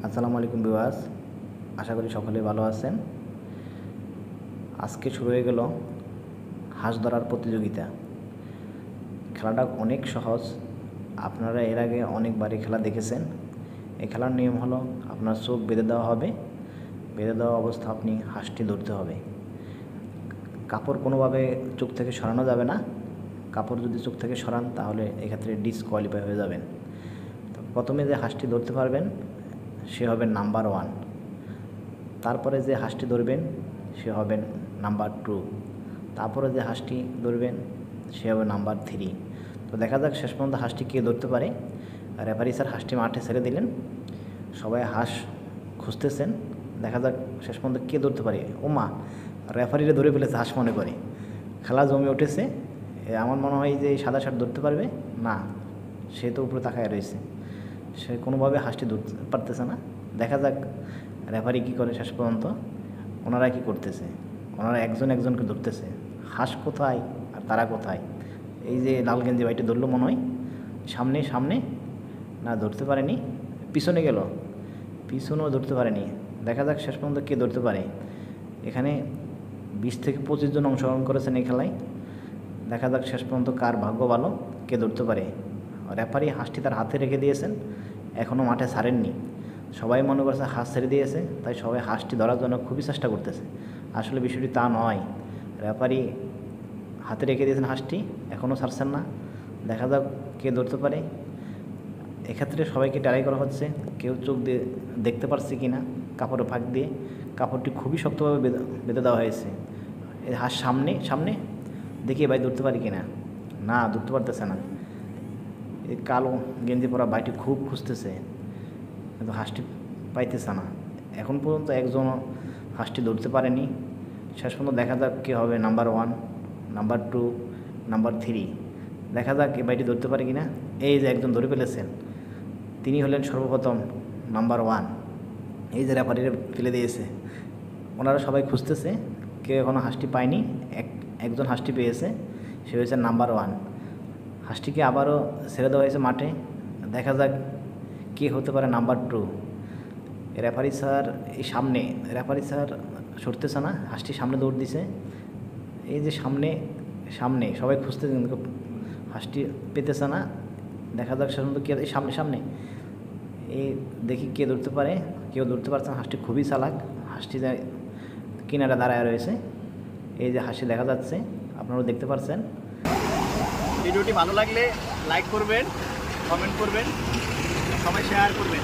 আসসালামু আলাইকুম ভিউয়ার্স, আশা করি সকলে ভালো আছেন। আজকে শুরু হয়ে গেল হাঁস ধরার প্রতিযোগিতা। খেলাটা অনেক সহজ, আপনারা এর আগে অনেকবারই খেলা দেখেছেন। এই খেলার নিয়ম হলো আপনার চোখ বেঁধে দেওয়া হবে, বেঁধে দেওয়া অবস্থা আপনি হাঁসটি ধরতে হবে। কাপড় কোনোভাবে চোখ থেকে সরানো যাবে না, কাপড় যদি চোখ থেকে সরান তাহলে এক্ষেত্রে ডিসকোয়ালিফাই হয়ে যাবেন। তো প্রথমে যে হাঁসটি ধরতে পারবেন সে হবেন নাম্বার 1, তারপরে যে হাঁসটি ধরবেন সে হবেন নাম্বার 2, তারপরে যে হাঁসটি ধরবেন সে হবে নাম্বার 3। তো দেখা যাক শেষ পর্যন্ত হাঁসটি কে ধরতে পারে। রেফারি স্যার হাঁসটি মাঠে ছেড়ে দিলেন, সবাই হাঁস খুঁজতেছেন, দেখা যাক শেষ পর্যন্ত কে ধরতে পারে। ও মা, রেফারিরে ধরে ফেলেছে হাঁস মনে করে, খেলা জমে উঠেছে। আমার মনে হয় যে সাদা শার্ট ধরতে পারবে না, সে তো উপরে তাকায় রয়েছে, সে কোনোভাবে হাঁসটি ধরতে পারতেছে না। দেখা যাক রেফারি কী করে শেষ পর্যন্ত। ওনারা কি করতেছে, ওনারা একজন একজনকে ধরতেছে, হাঁস কোথায় আর তারা কোথায়। এই যে লাল গেঞ্জি ভাইটি ধরলো মনে হয়, সামনে সামনে না, ধরতে পারেনি, পিছনে গেল, পিছনেও ধরতে পারেনি। দেখা যাক শেষ পর্যন্ত কে ধরতে পারে। এখানে 20 থেকে 25 জন অংশগ্রহণ করেছেন এই খেলায়। দেখা যাক শেষ পর্যন্ত কার ভাগ্য ভালো, কে ধরতে পারে। রেফারি হাঁসটি তার হাতে রেখে দিয়েছেন, এখনও মাঠে ছাড়েননি। সবাই মনে করছে হাঁস ছেড়ে দিয়েছে, তাই সবাই হাঁসটি ধরার জন্য খুবই চেষ্টা করতেছে। আসলে বিষয়টি তা নয়, রেফারি হাতে রেখে দিয়েছেন হাঁসটি, এখনও ছাড়ছেন না। দেখা যাক কে ধরতে পারে। এক্ষেত্রে সবাইকে ট্রাই করা হচ্ছে, কেউ চোখ দিয়ে দেখতে পারছে কি না কাপড়ে ফাঁক দিয়ে। কাপড়টি খুবই শক্তভাবে বেঁধে দেওয়া হয়েছে। এই হাঁস সামনে সামনে, দেখি ভাই ধরতে পারি কি না। না, ধরতে পারতেছে না। এই কালো গেঞ্জি পরা ভাইটি খুব খুঁজতেছে, কিন্তু হাঁসটি পাইতেছে না। এখন পর্যন্ত একজনও হাঁসটি ধরতে পারেনি। শেষ পর্যন্ত দেখা যাক কে হবে নাম্বার 1, নাম্বার 2, নাম্বার 3। দেখা যাক এই ভাইটি ধরতে পারে কি না। এই যে একজন ধরে ফেলেছেন, তিনি হলেন সর্বপ্রথম নাম্বার 1। এই যে রেফারিরে ফেলে দিয়েছে, ওনারা সবাই খুঁজতেছে, কেউ এখনও হাঁসটি পায়নি। একজন হাঁসটি পেয়েছে, সে হয়েছে নাম্বার 1। হাঁসটিকে আবারও ছেড়ে দেওয়া হয়েছে মাঠে, দেখা যাক কে হতে পারে নাম্বার 2। রেফারি স্যার এই সামনে, রেফারি স্যার সরতেছে না, হাঁসটি সামনে দৌড় দিছে। এই যে সামনে সামনে সবাই খুঁজতেছে, কিন্তু হাঁসটি পেতেছে না। দেখা যাক সাধারণত কে সামনে সামনে, এই দেখি কে ধরতে পারে। কেউ ধরতে পারছে না, হাঁসটি খুবই চালাক। হাঁসটি কিনারে দাঁড়ায় রয়েছে, এই যে হাঁসটি দেখা যাচ্ছে, আপনারাও দেখতে পাচ্ছেন। ভিডিওটি ভালো লাগলে লাইক করবেন, কমেন্ট করবেন, সবাই শেয়ার করবেন।